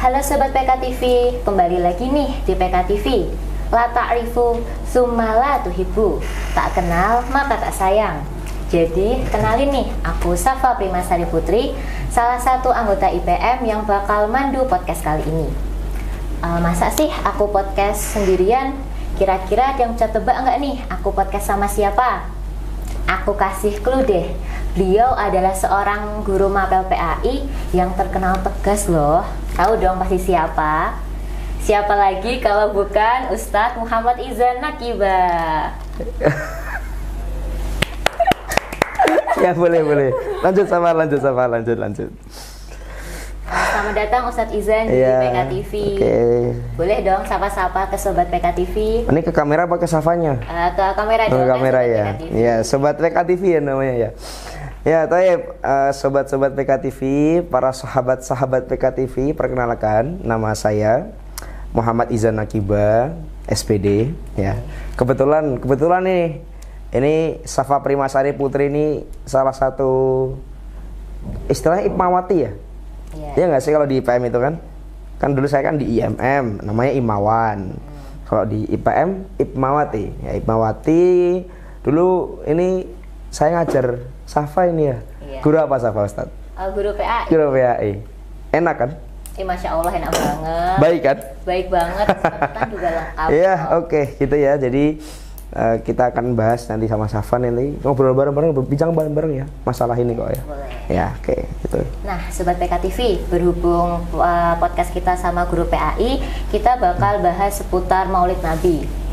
Halo Sobat PKTV, kembali lagi nih di PKTV. La ta'rifu summa la tuhibbu. Tak kenal maka tak sayang. Jadi kenalin nih, aku Safa Primasari Putri, salah satu anggota IPM yang bakal mandu podcast kali ini. Masa sih aku podcast sendirian? Kira-kira ada yang bisa tebak nggak nih aku podcast sama siapa? Aku kasih clue deh. Beliau adalah seorang guru mapel PAI yang terkenal tegas loh. Tahu dong pasti siapa? Siapa lagi kalau bukan Ustadz Muhammad Izan Nakiba. Ya boleh. Lanjut. Selamat datang Ustadz Izan di PKTV. Okay. Boleh dong sapa-sapa ke Sobat PKTV. Ini ke kamera apa ke Safanya? Ke kamera dong. Ke kamera ya. Ya, Sobat PKTV ya namanya ya. Ya, taib, sobat-sobat PKTV, para sahabat-sahabat PKTV, perkenalkan nama saya Muhammad Izan Nakiba, SPD ya. Kebetulan nih, ini Safa Primasari Putri ini salah satu istilahnya Ipmawati ya. Iya nggak sih kalau di IPM itu kan? Kan dulu saya kan di IMM, namanya Imawan. Kalau di IPM Ipmawati. Ya, Ipmawati dulu ini saya ngajar Safa ini ya. Iya. Guru apa Safa Ustaz? Guru PAI. Guru PAI. Enak kan? Masya Allah enak banget. Baik kan? Baik banget. Kan juga lengkap. Iya, oke, gitu ya. Jadi kita akan bahas nanti sama Safa nanti ngobrol bareng-bareng, bincang bareng-bareng ya masalah ini kok ya. Boleh. Ya, oke, gitu. Nah, Sobat PKTV, berhubung podcast kita sama Guru PAI, kita bakal bahas seputar Maulid Nabi.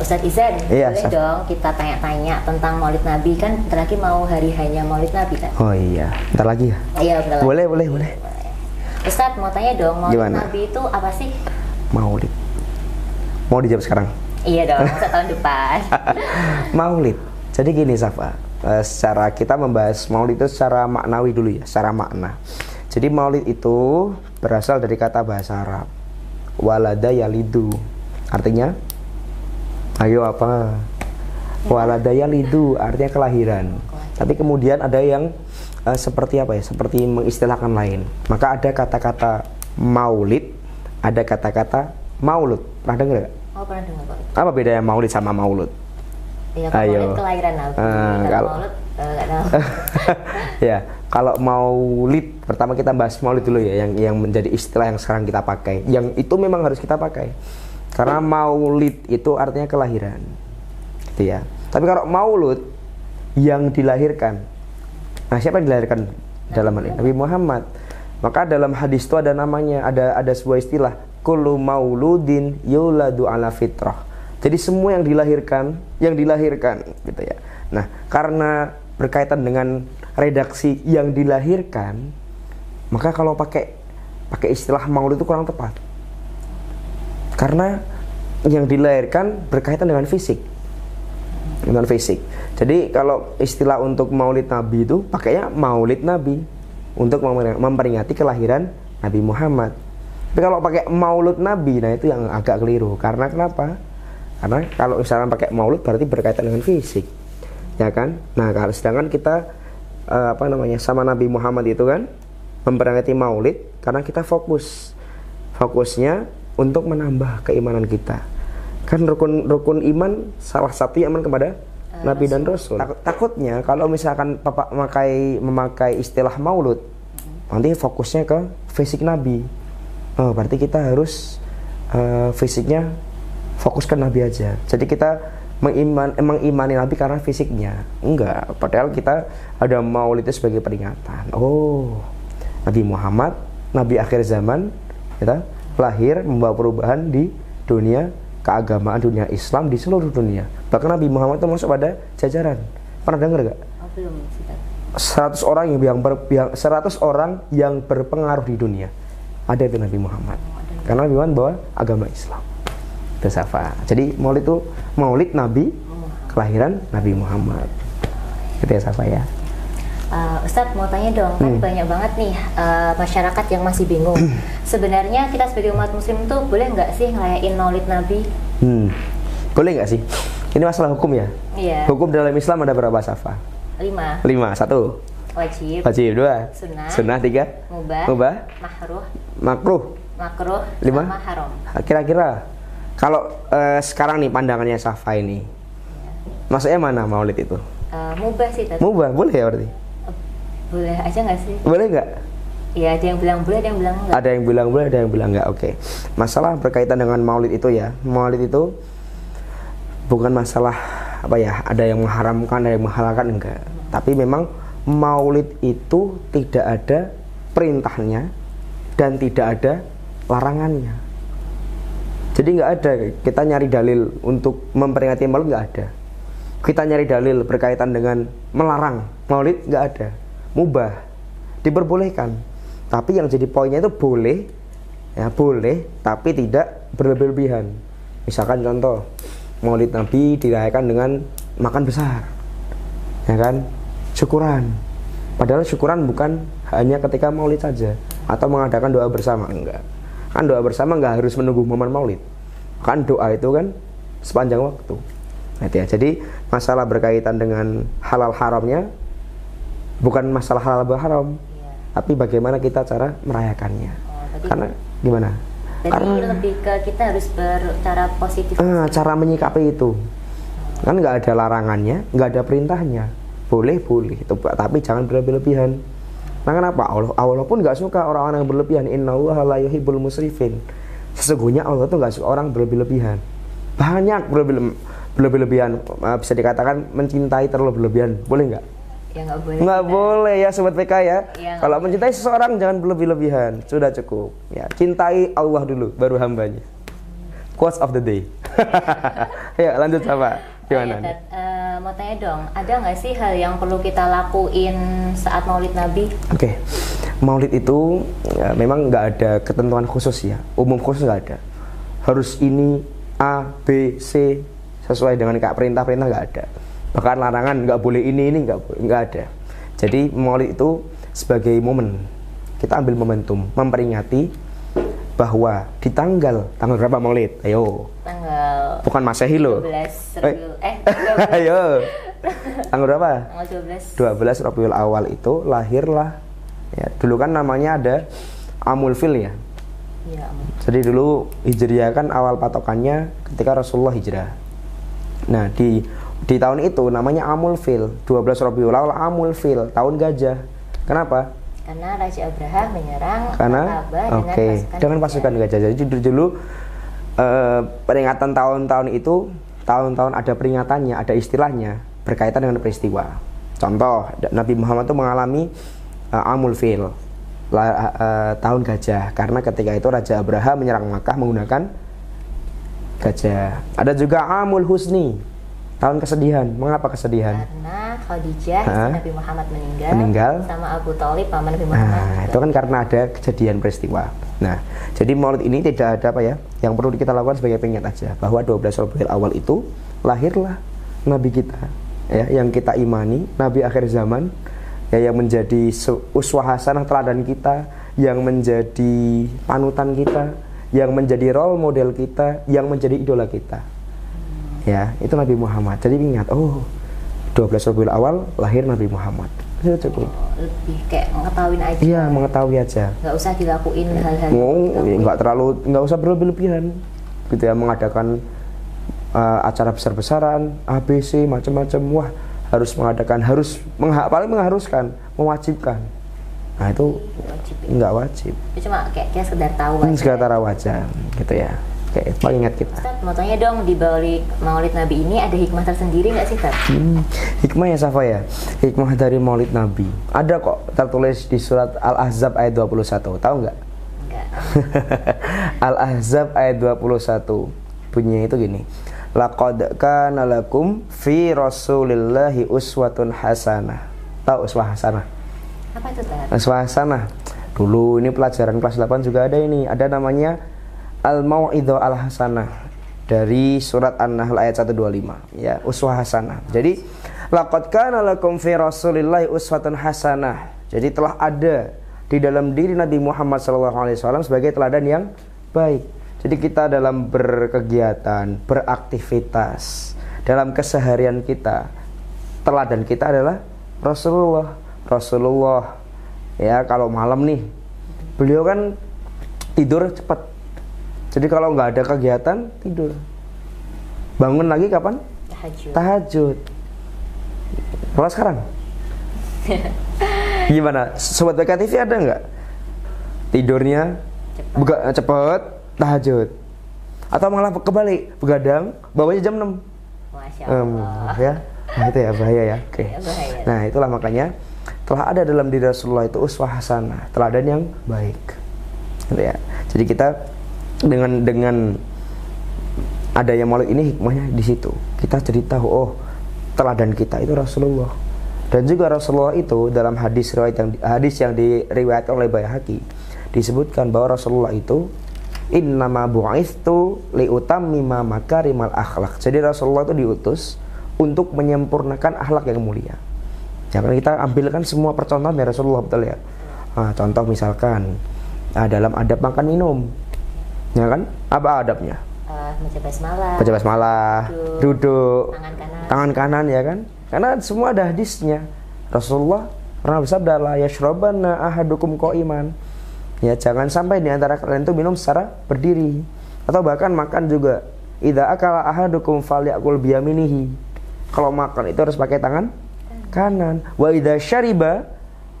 Ustadz Izan, iya, boleh dong kita tanya-tanya tentang Maulid Nabi, kan bentar lagi mau hari hanya Maulid Nabi kan? Oh iya, bentar lagi ya? Iya, bentar lagi. Boleh. Ustadz mau tanya dong, Maulid Gimana? Nabi itu apa sih? Maulid. Mau dijawab sekarang? Iya dong, tahun depan. Maulid. Jadi gini Safa, secara kita membahas Maulid itu secara maknawi dulu ya, secara makna. Jadi Maulid itu berasal dari kata bahasa Arab. Walada yalidu. Artinya? Ayo apa? Walada yalidu artinya kelahiran. Tapi kemudian ada yang seperti apa ya? Seperti mengistilahkan lain. Maka ada kata-kata Maulid, ada kata-kata Maulud. Pernah dengar nggak? Oh, pernah dengar Pak. Apa bedanya Maulid sama Maulud? Iya, Maulid kelahiran Nabi. Kalau Maulud nggak tahu. Ya, kalau Maulid pertama kita bahas Maulid dulu ya, yang menjadi istilah yang sekarang kita pakai. Yang itu memang harus kita pakai. Karena Maulid itu artinya kelahiran. Gitu ya. Tapi kalau Maulud yang dilahirkan. Nah, siapa yang dilahirkan dalam hal ini? Nabi Muhammad. Maka dalam hadis itu ada namanya, ada sebuah istilah, kullu mauludin yuladu ala fitrah. Jadi semua yang dilahirkan gitu ya. Nah, karena berkaitan dengan redaksi yang dilahirkan, maka kalau pakai istilah maulid itu kurang tepat. Karena yang dilahirkan berkaitan dengan fisik. Jadi kalau istilah untuk Maulid Nabi itu pakainya Maulid Nabi untuk memperingati kelahiran Nabi Muhammad. Tapi kalau pakai Maulud Nabi, nah itu yang agak keliru. Karena kenapa? Karena kalau misalnya pakai Maulud berarti berkaitan dengan fisik, ya kan? Nah, kalau sedangkan kita sama Nabi Muhammad itu kan memperingati Maulid karena kita fokusnya untuk menambah keimanan kita. Kan rukun iman salah satu iman kepada Nabi dan Rasul. Takutnya kalau misalkan Bapak memakai istilah Maulud, nanti fokusnya ke fisik Nabi. Oh, berarti kita harus fisiknya fokus ke Nabi aja. Jadi kita mengimani Nabi karena fisiknya. Enggak, padahal kita ada Maulid itu sebagai peringatan. Oh, Nabi Muhammad, Nabi akhir zaman, kita lahir membawa perubahan di dunia keagamaan, dunia Islam di seluruh dunia. Bahkan Nabi Muhammad itu masuk pada jajaran. Pernah dengar gak? Oh, belum. 100 orang yang berpengaruh di dunia. Ada itu Nabi Muhammad. Karena Nabi Muhammad bawa agama Islam. Itu Safa. Jadi Maulid itu Maulid Nabi, kelahiran Nabi Muhammad. Itu ya Safa ya. Ustadz mau tanya dong, kan banyak banget nih masyarakat yang masih bingung. Sebenarnya kita sebagai umat muslim tuh boleh nggak sih ngelayain Maulid Nabi? Boleh nggak sih? Ini masalah hukum ya? Iya. Hukum dalam Islam ada berapa Safa? 5. 5. 1. Wajib. Wajib 2. Sunnah. Sunnah 3. Mubah. Makruh. 5. Sama haram. Kira-kira kalau sekarang nih pandangannya Safa ini, maksudnya mana maulid itu? Mubah sih tadi. Mubah, boleh ya berarti? Boleh aja nggak sih? Boleh nggak? Iya, ada yang bilang boleh, ada yang bilang enggak. Ada yang bilang boleh, ada yang bilang enggak. Oke. Masalah berkaitan dengan maulid itu ya. Maulid itu bukan masalah apa ya, ada yang mengharamkan, ada yang menghalalkan, enggak. Tapi memang maulid itu tidak ada perintahnya dan tidak ada larangannya. Jadi nggak ada kita nyari dalil untuk memperingati maulid, nggak ada. Kita nyari dalil berkaitan dengan melarang maulid, nggak ada. Mubah, diperbolehkan. Tapi yang jadi poinnya itu boleh, ya boleh, tapi tidak berlebihan. Misalkan contoh, maulid Nabi dirayakan dengan makan besar, ya kan, syukuran. Padahal syukuran bukan hanya ketika maulid saja, atau mengadakan doa bersama, enggak. Kan doa bersama enggak harus menunggu momen maulid. Kan doa itu kan sepanjang waktu. Nah, ya. Jadi masalah berkaitan dengan halal haramnya bukan masalah halal haram, tapi bagaimana kita cara merayakannya. Karena gimana? Jadi karena lebih ke kita harus bercara positif. Cara menyikapi itu. Kan nggak ada larangannya, nggak ada perintahnya. Boleh, itu, tapi jangan berlebihan. Nah, kenapa? Allah pun nggak suka orang-orang yang berlebihan. Innallaha la yuhibbul musrifin. Sesungguhnya Allah tuh nggak suka orang berlebihan. Banyak berlebihan, bisa dikatakan mencintai terlalu berlebihan. Boleh nggak? Ya nggak boleh. Nggak boleh ya sobat PK ya. Kalau boleh. mencintai seseorang jangan berlebihan, sudah cukup. Ya, cintai Allah dulu, baru hambanya. Quotes of the day. Ya, lanjut apa? Gimana? Mau tanya dong, ada nggak sih hal yang perlu kita lakuin saat Maulid Nabi? Oke. Maulid itu ya, memang nggak ada ketentuan khusus ya, umum khusus nggak ada. Harus ini A, B, C sesuai dengan perintah-perintah nggak ada. Bahkan larangan nggak boleh ini nggak ada. Jadi maulid itu sebagai momen, kita ambil momentum memperingati bahwa di tanggal berapa maulid? Ayo. Tanggal. Bukan Masehi loh. 12 Ayo. Tanggal berapa? Tanggal 12 Rabiul Awal itu lahirlah. Ya, dulu kan namanya ada Amul Fil ya. Iya. Jadi dulu Hijriah kan awal patokannya ketika Rasulullah hijrah. Nah, di tahun itu namanya Amul Fil, 12 Rabiul Awal Amul Fil, tahun gajah. Kenapa? Karena Raja Abraham menyerang Ka'bah dengan pasukan gajah. Jadi dulu peringatan tahun-tahun itu, tahun-tahun ada peringatannya, ada istilahnya berkaitan dengan peristiwa. Contoh, Nabi Muhammad itu mengalami Amul Fil, tahun gajah, karena ketika itu Raja Abraham menyerang Makkah menggunakan gajah. Ada juga Amul Husni, tahun kesedihan. Mengapa kesedihan? Karena Khadijah istri Nabi Muhammad meninggal sama Abu Thalib paman Nabi Muhammad. Itu kan karena ada kejadian peristiwa. Nah, jadi maulid ini tidak ada apa ya, yang perlu kita lakukan sebagai pengingat aja bahwa 12 Rabiul Awal itu lahirlah Nabi kita, ya, yang kita imani, Nabi akhir zaman, ya, yang menjadi uswah hasanah, teladan kita, yang menjadi panutan kita, yang menjadi role model kita, yang menjadi idola kita. Ya, itu Nabi Muhammad. Jadi ingat, 12 Rabiul Awal lahir Nabi Muhammad. Itu cukup. Lebih kayak mengetahui aja. Iya, mengetahui aja. Nggak usah dilakuin hal-hal. Nggak usah berlebihan. Gitu ya, mengadakan acara besar-besaran, ABC macam-macam. Wah, harus mengadakan, paling mengharuskan, mewajibkan. Nah, itu nggak wajib. Itu cuma kayak sekedar tahu aja. Sekedar tahu aja, gitu ya. Oke, paling ingat kita. Ustaz, mau tanya dong, di balik Maulid Nabi ini ada hikmah tersendiri nggak sih, Ustaz? Hikmah ya, Safa ya. Hikmah dari Maulid Nabi ada kok, tertulis di surat Al-Ahzab ayat 21. Tahu nggak? Enggak. Al-Ahzab ayat 21 bunyinya itu gini. Laqad kana lakum fi Rasulillahi uswatun hasanah. Tahu uswah hasanah? Apa itu, Ustaz? Uswah hasanah. Dulu ini pelajaran kelas 8 juga ada ini. Ada namanya Al-Mau'idhah Al-Hasanah dari surat An-Nahl ayat 125, ya, uswah hasanah. Jadi laqad kana lakum fi Rasulillahi uswatun hasanah. Jadi telah ada di dalam diri Nabi Muhammad SAW sebagai teladan yang baik. Jadi kita dalam berkegiatan, beraktivitas, dalam keseharian kita, teladan kita adalah Rasulullah. Rasulullah ya kalau malam nih, beliau kan tidur cepat. Jadi kalau nggak ada kegiatan tidur, bangun lagi kapan? Tahajud. Kalau sekarang gimana? Sobat PKTV ada nggak tidurnya cepet tahajud, atau malah kebalik, begadang bawahnya jam 6? Masya Allah. Ya, nah itu ya bahaya ya. Oke. Bahaya. Nah itulah makanya telah ada dalam diri Rasulullah itu uswah hasanah, teladan yang baik. Gitu ya. Jadi kita dengan adanya maulid ini hikmahnya di situ. Kita jadi tahu, oh teladan kita itu Rasulullah. Dan juga Rasulullah itu dalam hadis yang diriwayatkan oleh Baihaqi disebutkan bahwa Rasulullah itu innama bu'itsu liutammima makarimal akhlak. Jadi Rasulullah itu diutus untuk menyempurnakan akhlak yang mulia. Jangan kita ambilkan semua percontohan dari Rasulullah, betul ya. Nah, contoh misalkan dalam adab makan minum, ya kan? Apa adabnya? Baca basmalah, duduk, tangan kanan ya kan? Karena semua ada hadisnya. Rasulullah pernah bersabda, la yashrabanna ahadukum qa'iman. Ya, jangan sampai di antara kalian itu minum secara berdiri, atau bahkan makan juga. Idza akala ahadukum falyakul biyaminihi. Kalau makan itu harus pakai tangan kanan. Wa idza syariba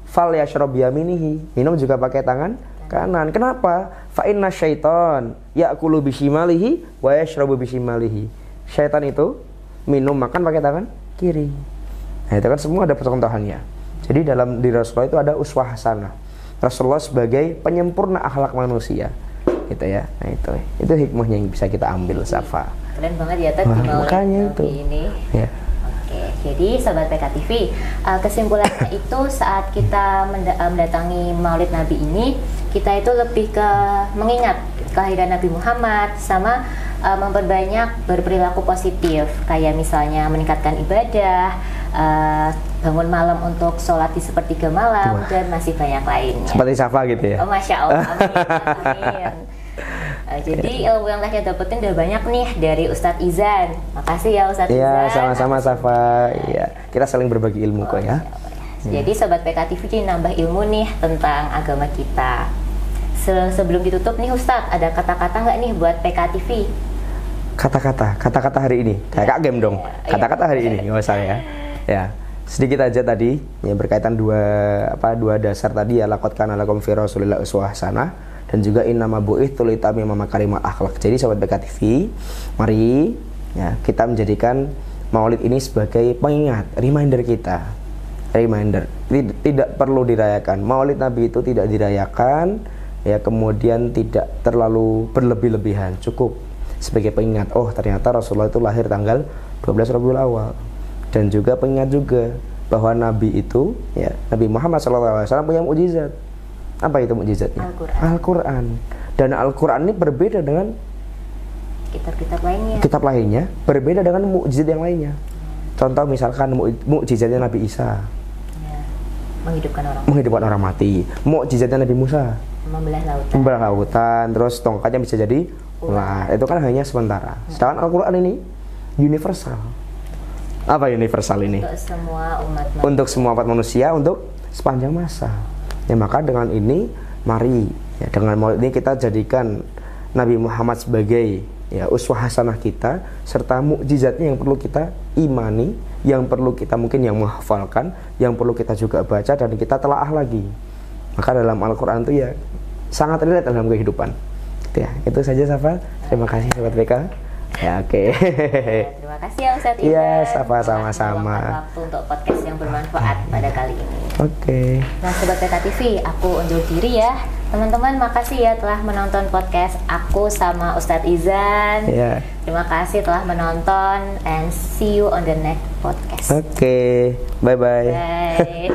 falyashrab biyaminihi. Minum juga pakai tangan kanan. Kenapa? Fa inna syaitan ya'kulu bishimalihi wa yashrabu bishimalihi. Syaitan itu minum makan pakai tangan kiri. Nah, itu kan semua ada percontohannya. Jadi dalam diri Rasulullah itu ada uswah hasanah. Rasulullah sebagai penyempurna akhlak manusia, gitu ya. Nah itu hikmahnya yang bisa kita ambil, Safa. Keren banget ya Ted, makanya itu. Ini. Ya. Oke, jadi Sobat PKTV, kesimpulannya itu saat kita mendatangi Maulid Nabi ini, kita itu lebih ke mengingat kelahiran Nabi Muhammad sama memperbanyak berperilaku positif, kayak misalnya meningkatkan ibadah, bangun malam untuk sholat di sepertiga malam. Wah. Dan masih banyak lainnya. Seperti Safa gitu ya. Oh, Masya Allah, amin. Jadi ilmu yang saya dapetin udah banyak nih dari Ustadz Izan. Makasih ya Ustadz Izan. Iya, sama-sama Safa. Iya, kita saling berbagi ilmu kok ya. Jadi Sobat PKTV jadi nambah ilmu nih tentang agama kita. Sebelum ditutup nih Ustadz, ada kata-kata nggak nih buat PKTV? Kata-kata hari ini. Kayak Kak Game dong. Kata-kata hari ini, nggak usah ya. Ya, sedikit aja tadi yang berkaitan dua dasar tadi ya, laqad kana lakum fi Rasulillah uswah hasanah, dan juga innama bu'itsu litammima makarimal akhlak. Jadi Sobat PKTV, mari ya kita menjadikan Maulid ini sebagai pengingat, reminder kita. Reminder, tidak perlu dirayakan. Maulid Nabi itu tidak dirayakan ya, kemudian tidak terlalu berlebih-lebihan, cukup sebagai pengingat, oh ternyata Rasulullah itu lahir tanggal 12 Rabiul Awal. Dan juga pengingat juga bahwa Nabi itu ya, Nabi Muhammad SAW punya mukjizat. Apa itu mukjizatnya? Al-Quran. Dan Al-Quran ini berbeda dengan kitab lainnya, berbeda dengan mukjizat yang lainnya. Contoh misalkan mukjizatnya Nabi Isa ya, menghidupkan orang mati. Mukjizatnya Nabi Musa membelah lautan. Terus tongkatnya bisa jadi ular. Itu kan hanya sementara. Sedangkan Al-Quran ini universal. Apa universal ini? Untuk semua umat manusia. Untuk semua umat manusia, untuk sepanjang masa. Ya, maka dengan ini mari ya, dengan Maulid ini kita jadikan Nabi Muhammad sebagai ya uswah hasanah kita, serta mukjizatnya yang perlu kita imani, yang perlu kita mungkin yang menghafalkan, yang perlu kita juga baca dan kita telaah lagi. Maka dalam Al-Quran itu ya sangat relate dalam kehidupan. Ya, itu saja Safa. Terima kasih Sobat BK. Ya, oke. Terima kasih ya Ustadz Izan. Iya, Safa, sama-sama. Waktu untuk podcast yang bermanfaat pada kali ini. Oke. Nah, Sobat PKTV, aku undur diri ya. Teman-teman, makasih ya telah menonton podcast aku sama Ustadz Izan. Iya. Terima kasih telah menonton, and see you on the next podcast. Oke. Bye-bye. Bye.